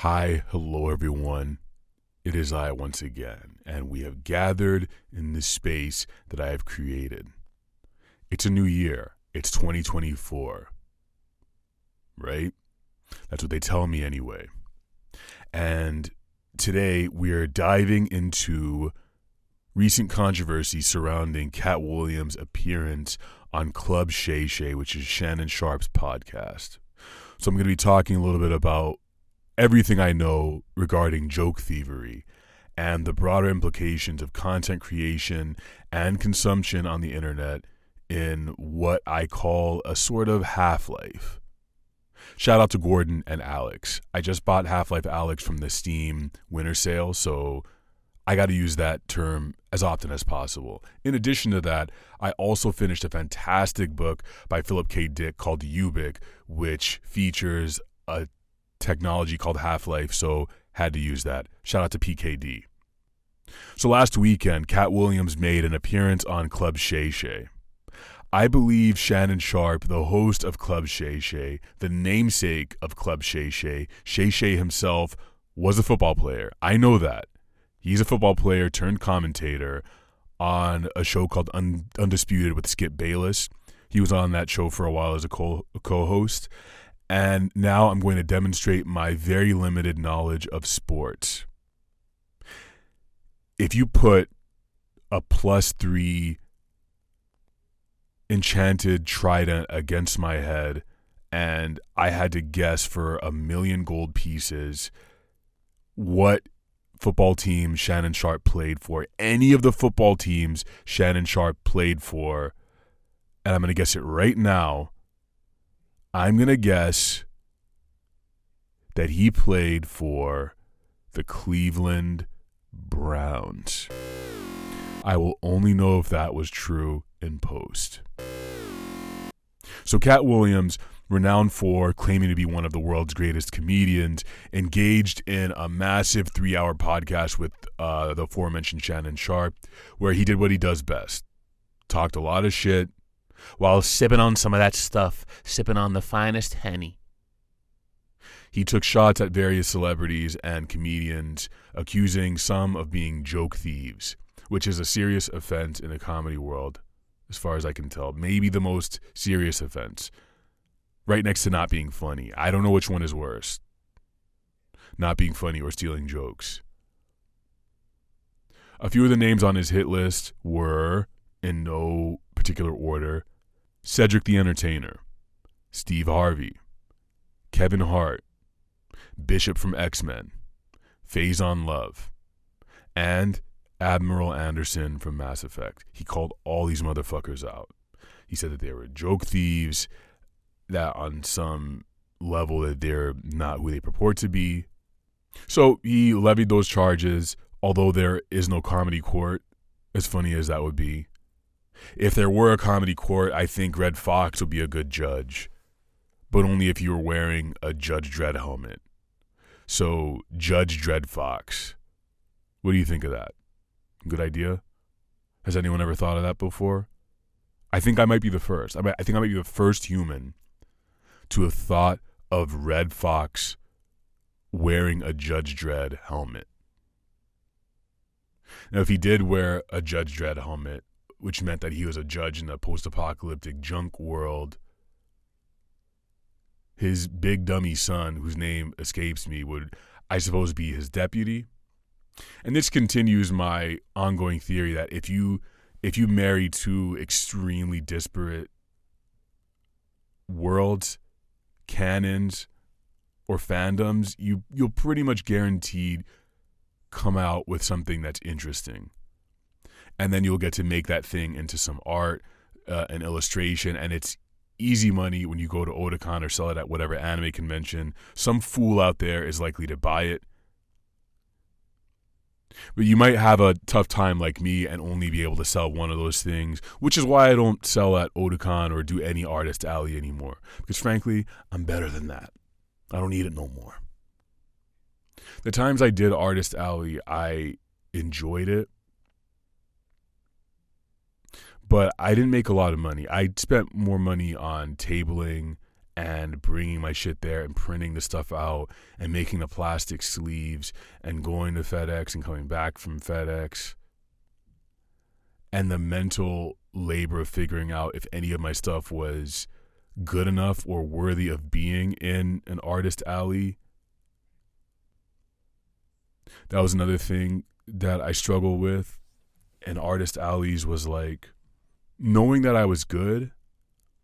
Hi, hello everyone. It is I once again, and we have gathered in this space that I have created. It's a new year. It's 2024. Right? That's what they tell me anyway. And today we are diving into recent controversy surrounding Katt Williams' appearance on Club Shay, which is Shannon Sharpe's podcast. So I'm going to be talking a little bit about everything I know regarding joke thievery and the broader implications of content creation and consumption on the internet in what I call a sort of Half-Life. Shout out to Gordon and Alex. I just bought Half-Life Alex from the Steam winter sale, so I got to use that term as often as possible. In addition to that, I also finished a fantastic book by Philip K. Dick called Ubik, which features a technology called Half-Life, so had to use that. Shout out to PKD. So last weekend, Katt Williams made an appearance on Club Shay. I believe Shannon Sharpe, the host of Club Shay, the namesake of Club Shay himself was a football player. I know that. He's a football player turned commentator on a show called Undisputed with Skip Bayless. He was on that show for a while as a co-host. And now I'm going to demonstrate my very limited knowledge of sports. If you put a +3 enchanted trident against my head and I had to guess for 1,000,000 gold pieces what football team Shannon Sharpe played for, any of the football teams Shannon Sharpe played for, and I'm going to guess it right now, I'm going to guess that he played for the Cleveland Browns. I will only know if that was true in post. So Katt Williams, renowned for claiming to be one of the world's greatest comedians, engaged in a massive 3-hour podcast with the aforementioned Shannon Sharpe, where he did what he does best. Talked a lot of shit, while sipping on some of that stuff, sipping on the finest Henny. He took shots at various celebrities and comedians, accusing some of being joke thieves, which is a serious offense in the comedy world, as far as I can tell. Maybe the most serious offense, right next to not being funny. I don't know which one is worse, not being funny or stealing jokes. A few of the names on his hit list were, in no particular order, Cedric the Entertainer, Steve Harvey, Kevin Hart, Bishop from X-Men, Faison Love, and Admiral Anderson from Mass Effect. He called all these motherfuckers out. He said that they were joke thieves, that on some level that they're not who they purport to be. So he levied those charges, although there is no comedy court, as funny as that would be. If there were a comedy court, I think Red Foxx would be a good judge, but only if you were wearing a Judge Dredd helmet. So, Judge Dredd Foxx. What do you think of that? Good idea? Has anyone ever thought of that before? I think I might be the first. I think I might be the first human to have thought of Red Foxx wearing a Judge Dredd helmet. Now, if he did wear a Judge Dredd helmet, which meant that he was a judge in a post-apocalyptic junk world, his big dummy son, whose name escapes me, would, I suppose, be his deputy. And this continues my ongoing theory that if you marry two extremely disparate worlds, canons, or fandoms, you'll pretty much guaranteed come out with something that's interesting. And then you'll get to make that thing into some art, an illustration, and it's easy money when you go to Otakon or sell it at whatever anime convention. Some fool out there is likely to buy it. But you might have a tough time like me and only be able to sell one of those things, which is why I don't sell at Otakon or do any Artist Alley anymore. Because frankly, I'm better than that. I don't need it no more. The times I did Artist Alley, I enjoyed it. But I didn't make a lot of money. I spent more money on tabling and bringing my shit there and printing the stuff out and making the plastic sleeves and going to FedEx and coming back from FedEx, and the mental labor of figuring out if any of my stuff was good enough or worthy of being in an artist alley. That was another thing that I struggled with in artist alleys, was like knowing that I was good,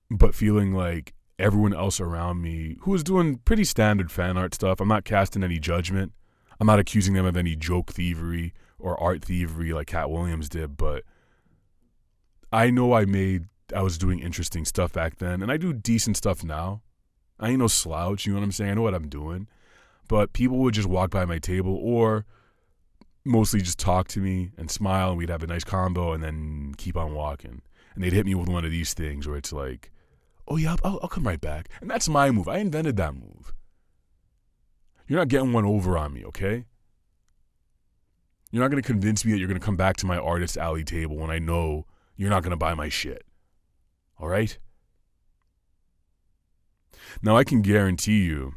but feeling like everyone else around me who was doing pretty standard fan art stuff, I'm not casting any judgment. I'm not accusing them of any joke thievery or art thievery like Katt Williams did, but I know I was doing interesting stuff back then, and I do decent stuff now. I ain't no slouch, you know what I'm saying? I know what I'm doing. But people would just walk by my table or mostly just talk to me and smile, and we'd have a nice combo and then keep on walking. And they'd hit me with one of these things where it's like, oh yeah, I'll come right back. And that's my move. I invented that move. You're not getting one over on me, okay? You're not going to convince me that you're going to come back to my artist alley table when I know you're not going to buy my shit. All right? Now, I can guarantee you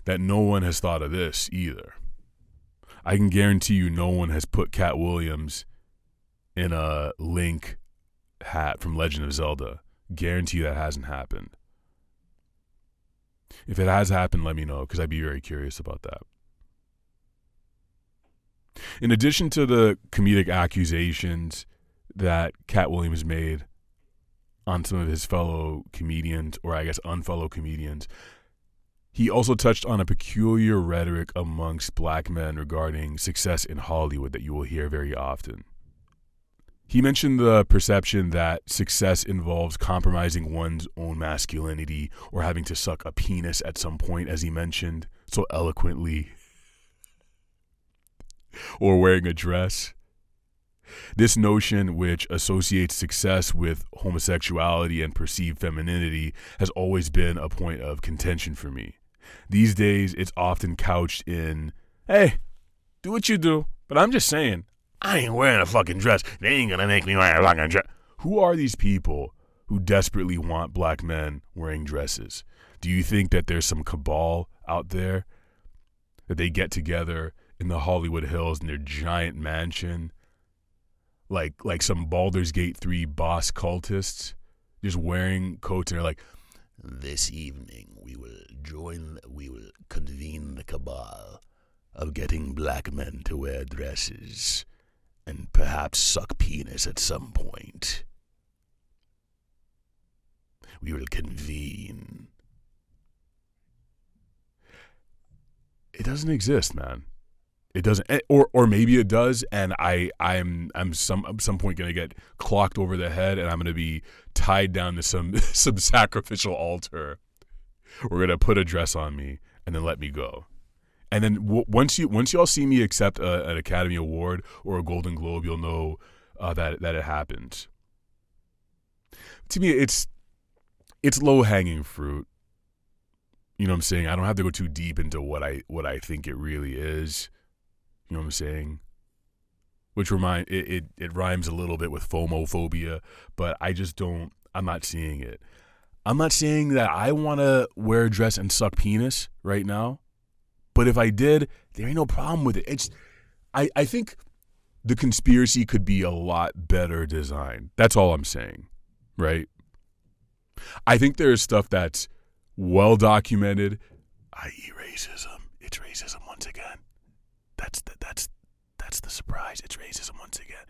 that no one has thought of this either. I can guarantee you no one has put Katt Williams in a Link hat from Legend of Zelda. Guarantee that hasn't happened. If it has happened, let me know, because I'd be very curious about that. In addition to the comedic accusations that Katt Williams made on some of his fellow comedians, or I guess unfellow comedians, he also touched on a peculiar rhetoric amongst black men regarding success in Hollywood that you will hear very often. He mentioned the perception that success involves compromising one's own masculinity or having to suck a penis at some point, as he mentioned so eloquently, or wearing a dress. This notion, which associates success with homosexuality and perceived femininity, has always been a point of contention for me. These days, it's often couched in, hey, do what you do, but I'm just saying, I ain't wearing a fucking dress. They ain't gonna make me wear a fucking dress. Who are these people who desperately want black men wearing dresses? Do you think that there's some cabal out there that they get together in the Hollywood Hills in their giant mansion, like some Baldur's Gate 3 boss cultists, just wearing coats, and they're like, this evening we will convene the cabal of getting black men to wear dresses and perhaps suck penis at some point. We will convene. It doesn't exist, man. It doesn't, or maybe it does, and I'm some point gonna get clocked over the head, and I'm gonna be tied down to some sacrificial altar. We're gonna put a dress on me and then let me go. And then once y'all see me accept an Academy Award or a Golden Globe, you'll know that it happened. To me, it's low hanging fruit. You know what I'm saying? I don't have to go too deep into what I think it really is. You know what I'm saying? Which it rhymes a little bit with FOMOphobia, but I'm not seeing it. I'm not saying that I want to wear a dress and suck penis right now. But if I did, there ain't no problem with it. I think the conspiracy could be a lot better designed. That's all I'm saying, right? I think there's stuff that's well documented, i.e. racism. It's racism once again. That's the surprise. It's racism once again.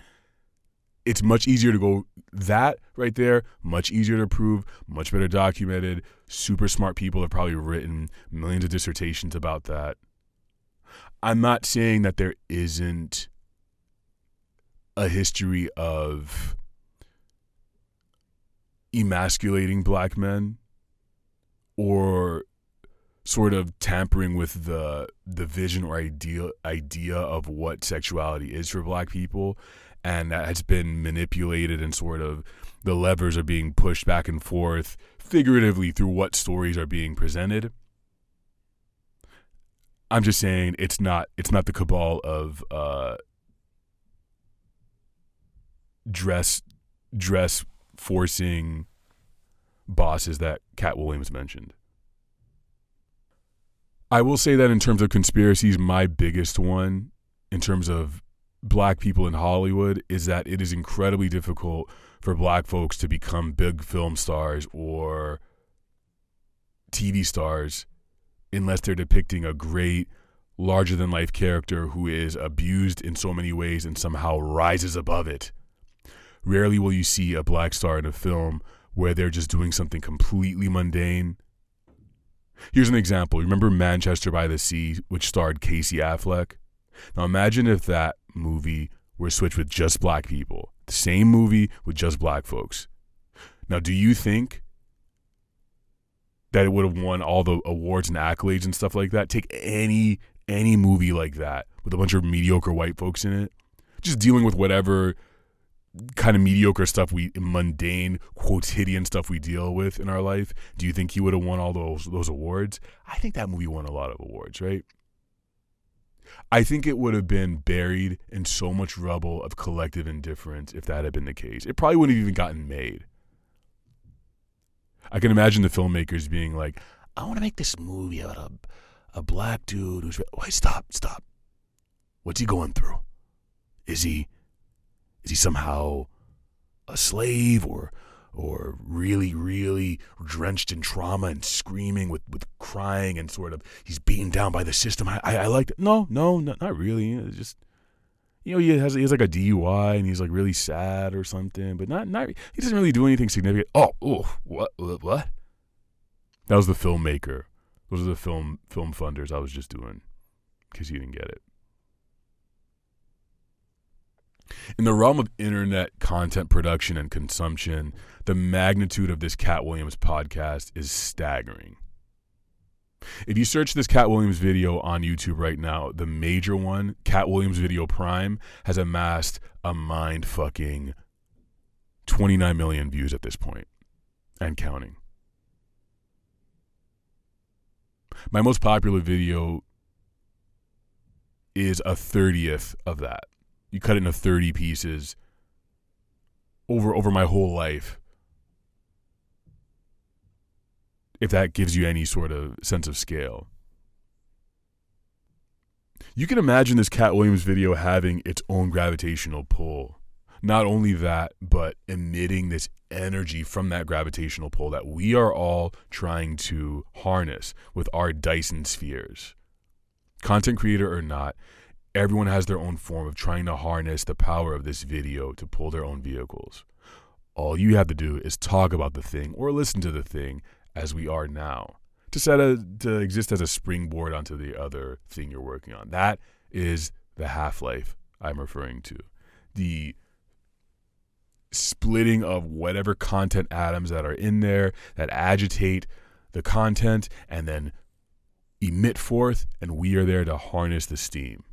It's much easier to go that right there, much easier to prove, much better documented. Super smart people have probably written millions of dissertations about that. I'm not saying that there isn't a history of emasculating black men or sort of tampering with the vision or idea of what sexuality is for black people, and that has been manipulated and sort of the levers are being pushed back and forth figuratively through what stories are being presented. I'm just saying it's not the cabal of dress forcing bosses that Katt Williams mentioned. I will say that in terms of conspiracies, my biggest one in terms of black people in Hollywood is that it is incredibly difficult for black folks to become big film stars or TV stars unless they're depicting a great, larger-than-life character who is abused in so many ways and somehow rises above it. Rarely will you see a black star in a film where they're just doing something completely mundane. Here's an example. Remember Manchester by the Sea, which starred Casey Affleck? Now imagine if that movie were switched with just black people. The same movie with just black folks. Now, do you think that it would have won all the awards and accolades and stuff like that? Take any movie like that with a bunch of mediocre white folks in it, just dealing with whatever kind of mediocre stuff, mundane, quotidian stuff we deal with in our life. Do you think he would have won all those awards? I think that movie won a lot of awards, right? I think it would have been buried in so much rubble of collective indifference if that had been the case. It probably wouldn't have even gotten made. I can imagine the filmmakers being like, I want to make this movie about a black dude who's... Wait, stop. What's he going through? Is he somehow a slave or really, really drenched in trauma and screaming with crying and sort of he's beaten down by the system? I like that. No, not really. It's just, he has like a DUI and he's like really sad or something, but not he doesn't really do anything significant. What? That was the filmmaker. Those are the film funders I was just doing because you didn't get it. In the realm of internet content production and consumption, the magnitude of this Katt Williams podcast is staggering. If you search this Katt Williams video on YouTube right now, the major one, Katt Williams Video Prime, has amassed a mind-fucking 29 million views at this point, and counting. My most popular video is a 30th of that. You cut it into 30 pieces over my whole life. If that gives you any sort of sense of scale. You can imagine this Katt Williams video having its own gravitational pull. Not only that, but emitting this energy from that gravitational pull that we are all trying to harness with our Dyson spheres. Content creator or not, everyone has their own form of trying to harness the power of this video to pull their own vehicles. All you have to do is talk about the thing or listen to the thing as we are now to exist as a springboard onto the other thing you're working on. That is the half-life I'm referring to. The splitting of whatever content atoms that are in there that agitate the content and then emit forth, and we are there to harness the steam.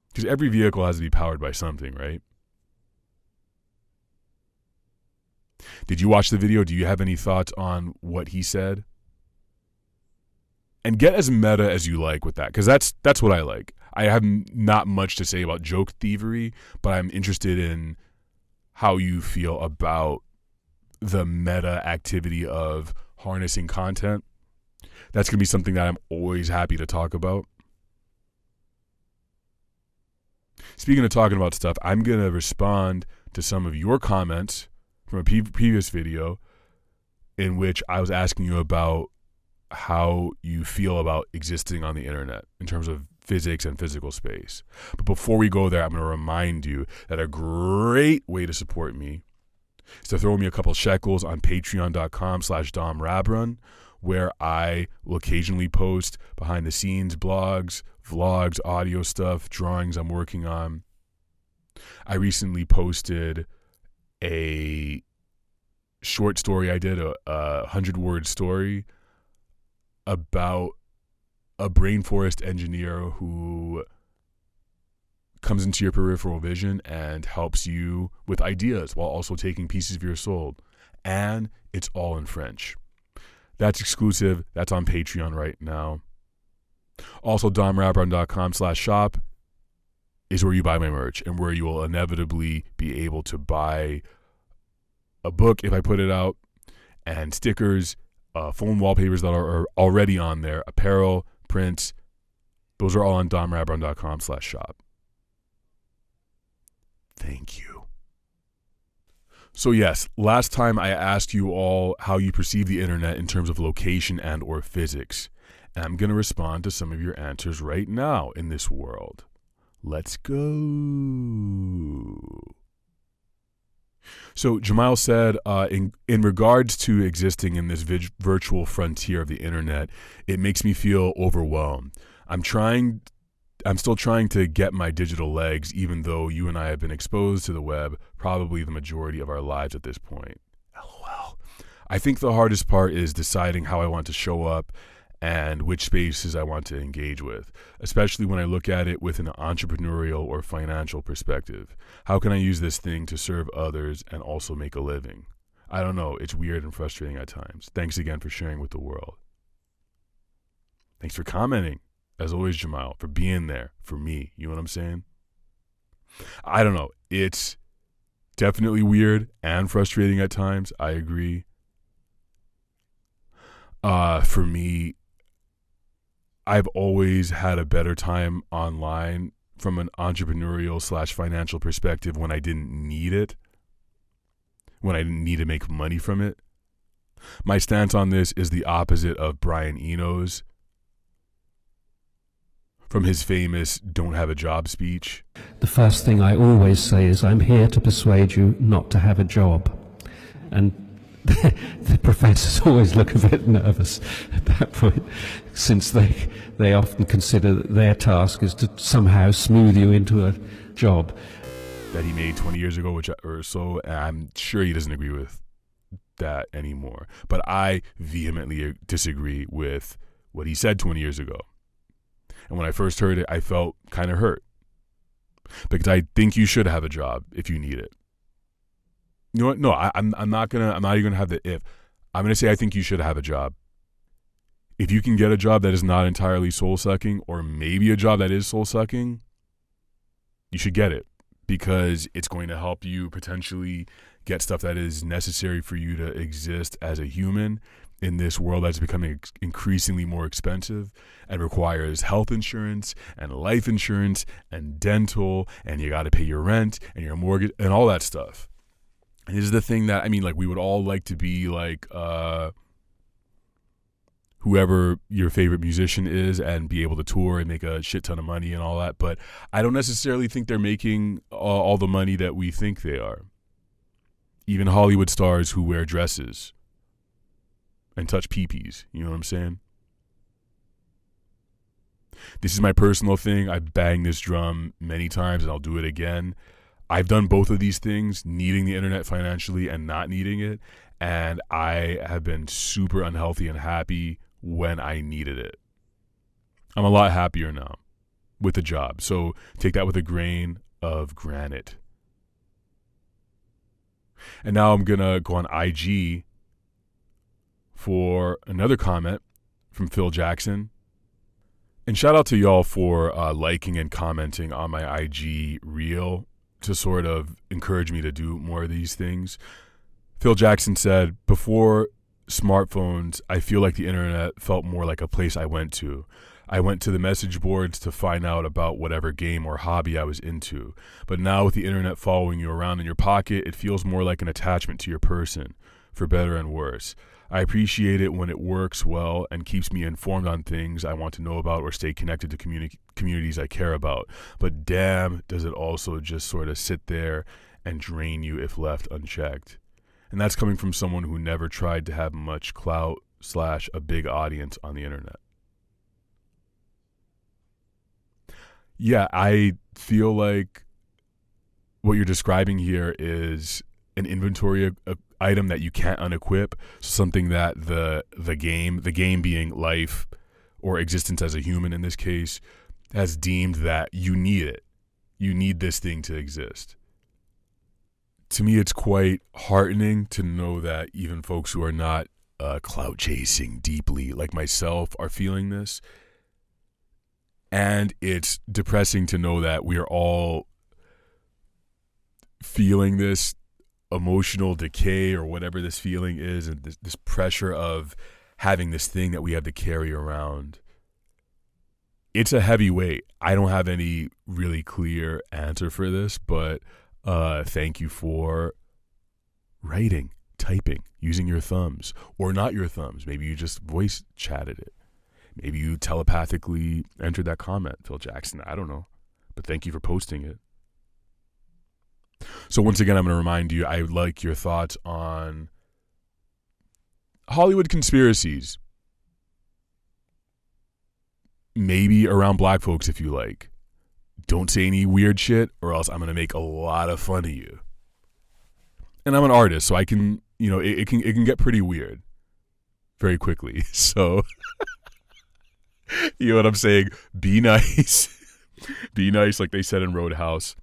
Because every vehicle has to be powered by something, right? Did you watch the video? Do you have any thoughts on what he said? And get as meta as you like with that, because that's what I like. I have not much to say about joke thievery, but I'm interested in how you feel about the meta activity of harnessing content. That's going to be something that I'm always happy to talk about. Speaking of talking about stuff, I'm going to respond to some of your comments from a previous video in which I was asking you about how you feel about existing on the internet in terms of physics and physical space. But before we go there, I'm going to remind you that a great way to support me is to throw me a couple shekels on patreon.com/DomRabron, where I will occasionally post behind the scenes blogs, vlogs, audio stuff, drawings I'm working on. I recently posted a short story I did, a 100-word story about a brain forest engineer who comes into your peripheral vision and helps you with ideas while also taking pieces of your soul. And it's all in French. That's exclusive. That's on Patreon right now. Also, domrabron.com/shop is where you buy my merch and where you will inevitably be able to buy a book if I put it out, and stickers, phone wallpapers that are already on there, apparel, prints. Those are all on domradbrown.com/shop. Thank you. So yes, last time I asked you all how you perceive the internet in terms of location and or physics. And I'm going to respond to some of your answers right now in this world. Let's go. So Jamal said, in regards to existing in this virtual frontier of the internet, it makes me feel overwhelmed. I'm still trying to get my digital legs, even though you and I have been exposed to the web probably the majority of our lives at this point. LOL. I think the hardest part is deciding how I want to show up and which spaces I want to engage with, especially when I look at it with an entrepreneurial or financial perspective. How can I use this thing to serve others and also make a living? I don't know. It's weird and frustrating at times. Thanks again for sharing with the world. Thanks for commenting. As always, Jamal, for being there for me. You know what I'm saying? I don't know. It's definitely weird and frustrating at times. I agree. For me, I've always had a better time online from an entrepreneurial / financial perspective when I didn't need it, when I didn't need to make money from it. My stance on this is the opposite of Brian Eno's from his famous "don't have a job" speech. The first thing I always say is, I'm here to persuade you not to have a job. And the professors always look a bit nervous at that point, since they often consider that their task is to somehow smooth you into a job. That he made 20 years ago, or so, and I'm sure he doesn't agree with that anymore. But I vehemently disagree with what he said 20 years ago. And when I first heard it, I felt kind of hurt. Because I think you should have a job if you need it. You know what? No, I'm not even gonna have the if. I'm gonna say I think you should have a job. If you can get a job that is not entirely soul sucking, or maybe a job that is soul sucking, you should get it, because it's going to help you potentially get stuff that is necessary for you to exist as a human in this world that's becoming increasingly more expensive and requires health insurance and life insurance and dental, and you got to pay your rent and your mortgage and all that stuff. And this is the thing that, I mean, like, we would all like to be like whoever your favorite musician is and be able to tour and make a shit ton of money and all that. But I don't necessarily think they're making all the money that we think they are. Even Hollywood stars who wear dresses and touch peepees. You know what I'm saying? This is my personal thing. I've banged this drum many times and I'll do it again. I've done both of these things, needing the internet financially and not needing it. And I have been super unhealthy and happy when I needed it. I'm a lot happier now with the job. So take that with a grain of granite. And now I'm going to go on IG for another comment from Phil Jackson. And shout out to y'all for liking and commenting on my IG reel to sort of encourage me to do more of these things. Phil Jackson said, before smartphones, I feel like the internet felt more like a place I went to. I went to the message boards to find out about whatever game or hobby I was into. But now with the internet following you around in your pocket, it feels more like an attachment to your person, for better and worse. I appreciate it when it works well and keeps me informed on things I want to know about or stay connected to communities I care about. But damn, does it also just sort of sit there and drain you if left unchecked. And that's coming from someone who never tried to have much clout / a big audience on the internet. Yeah, I feel like what you're describing here is an inventory item that you can't unequip, something that the game being life or existence as a human in this case, has deemed that you need it. You need this thing to exist. To me, it's quite heartening to know that even folks who are not clout chasing deeply like myself are feeling this. And it's depressing to know that we are all feeling this emotional decay or whatever this feeling is, and this pressure of having this thing that we have to carry around. It's a heavy weight. I don't have any really clear answer for this, but thank you for writing, typing, using your thumbs, or not your thumbs. Maybe you just voice chatted it. Maybe you telepathically entered that comment, Phil Jackson. I don't know. But thank you for posting it. So once again, I'm going to remind you, I would like your thoughts on Hollywood conspiracies. Maybe around black folks if you like. Don't say any weird shit or else I'm going to make a lot of fun of you. And I'm an artist, so I can, it can get pretty weird very quickly. So, you know what I'm saying? Be nice. Be nice, like they said in Roadhouse.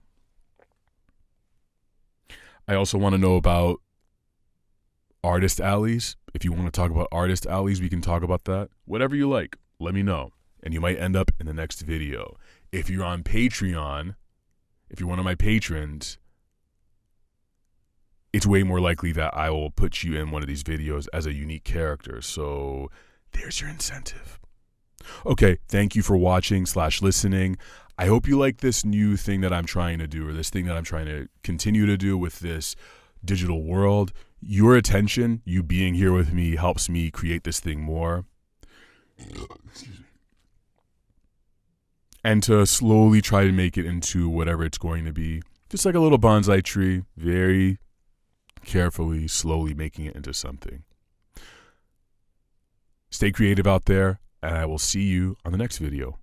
I also want to know about artist alleys. If you want to talk about artist alleys, we can talk about that. Whatever you like, let me know. And you might end up in the next video. If you're on Patreon, if you're one of my patrons, it's way more likely that I will put you in one of these videos as a unique character. So there's your incentive. Okay, thank you for watching / listening. I hope you like this new thing that I'm trying to do, or this thing that I'm trying to continue to do with this digital world. Your attention, you being here with me, helps me create this thing more. Excuse me. And to slowly try to make it into whatever it's going to be. Just like a little bonsai tree, very carefully, slowly making it into something. Stay creative out there, and I will see you on the next video.